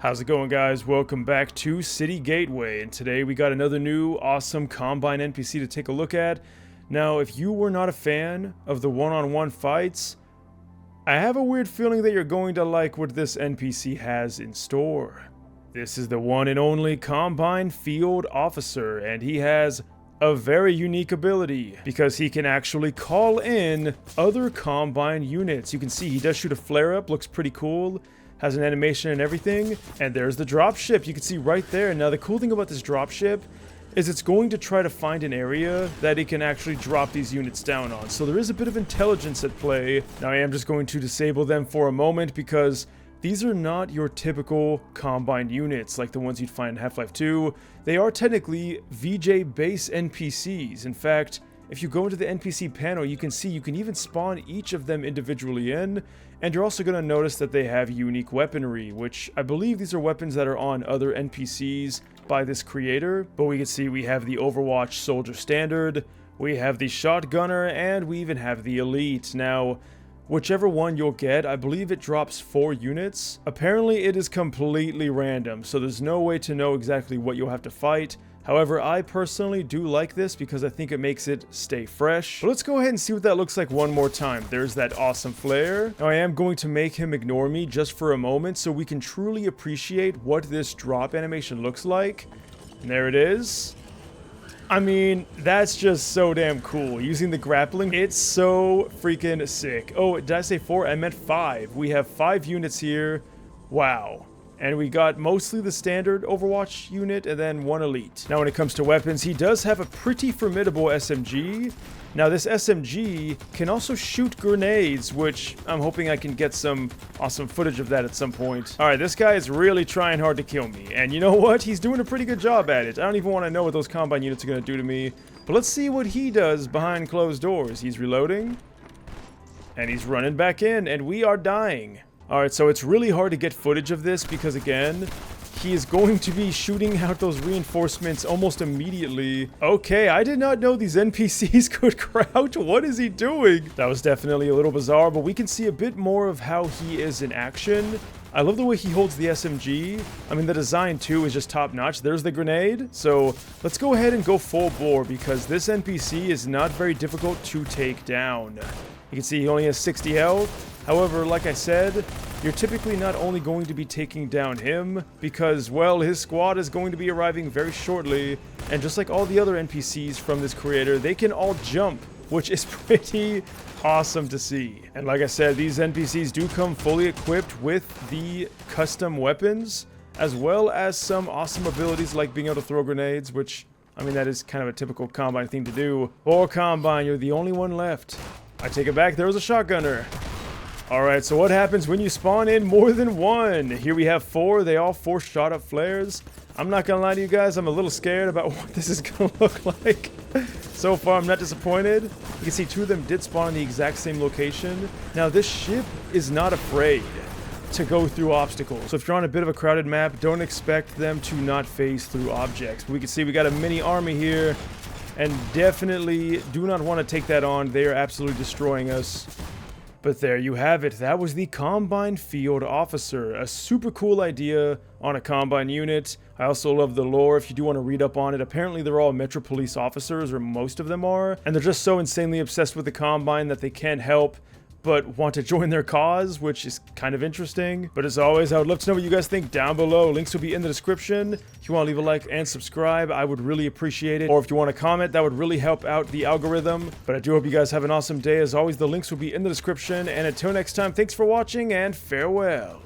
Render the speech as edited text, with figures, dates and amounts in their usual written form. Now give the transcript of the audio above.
How's it going, guys? Welcome back to City Gateway, and today we got another new awesome Combine NPC to take a look at. Now, if you were not a fan of the one-on-one fights, I have a weird feeling that you're going to like what this NPC has in store. This is the one and only Combine Field Officer, and he has a very unique ability because he can actually call in other Combine units. You can see he does shoot a flare-up, looks pretty cool. Has an animation and everything, and there's the dropship. You can see right there. Now, the cool thing about this dropship is it's going to try to find an area that it can actually drop these units down on. So there is a bit of intelligence at play. Now, I am just going to disable them for a moment because these are not your typical Combine units like the ones you'd find in Half-Life 2. They are technically VJ base NPCs. In fact, if you go into the NPC panel, you can see you can even spawn each of them individually in, and you're also going to notice that they have unique weaponry, which I believe these are weapons that are on other NPCs by this creator. But we can see we have the Overwatch Soldier Standard, we have the Shotgunner, and we even have the Elite. Now, whichever one you'll get, I believe it drops 4 units. Apparently it is completely random, so there's no way to know exactly what you'll have to fight. However, I personally do like this because I think it makes it stay fresh. But let's go ahead and see what that looks like one more time. There's that awesome flare. Now, I am going to make him ignore me just for a moment so we can truly appreciate what this drop animation looks like. And there it is. I mean, that's just so damn cool. Using the grappling, it's so freaking sick. Oh, did I say 4? I meant 5. We have 5 units here. Wow. And we got mostly the standard Overwatch unit and then 1 elite. Now, when it comes to weapons, he does have a pretty formidable SMG. Now, this SMG can also shoot grenades, which I'm hoping I can get some awesome footage of that at some point. All right, this guy is really trying hard to kill me. And you know what? He's doing a pretty good job at it. I don't even want to know what those Combine units are going to do to me. But let's see what he does behind closed doors. He's reloading. And he's running back in. And we are dying. Alright, so it's really hard to get footage of this because, again, he is going to be shooting out those reinforcements almost immediately. Okay, I did not know these NPCs could crouch. What is he doing? That was definitely a little bizarre, but we can see a bit more of how he is in action. I love the way he holds the SMG. I mean, the design, too, is just top-notch. There's the grenade. So let's go ahead and go full bore because this NPC is not very difficult to take down. You can see he only has 60 health. However, like I said, you're typically not only going to be taking down him because, well, his squad is going to be arriving very shortly, and just like all the other NPCs from this creator, they can all jump, which is pretty awesome to see. And like I said, these NPCs do come fully equipped with the custom weapons, as well as some awesome abilities like being able to throw grenades, which, I mean, that is kind of a typical Combine thing to do. Or Combine, you're the only one left. I take it back, there was a Shotgunner. Alright, so what happens when you spawn in more than 1? Here we have 4. They all 4 shot up flares. I'm not gonna lie to you guys, I'm a little scared about what this is gonna look like. So far, I'm not disappointed. You can see 2 of them did spawn in the exact same location. Now, this ship is not afraid to go through obstacles. So if you're on a bit of a crowded map, don't expect them to not phase through objects. But we can see we got a mini army here, and definitely do not want to take that on. They are absolutely destroying us. But there you have it. That was the Combine Field Officer. A super cool idea on a Combine unit. I also love the lore if you do want to read up on it. Apparently they're all Metro Police officers, or most of them are. And they're just so insanely obsessed with the Combine that they can't help but want to join their cause, which is kind of interesting. But as always, I would love to know what you guys think down below. Links will be in the description. If you want to leave a like and subscribe, I would really appreciate it. Or if you want to comment, that would really help out the algorithm. But I do hope you guys have an awesome day. As always, the links will be in the description. And until next time, thanks for watching and farewell.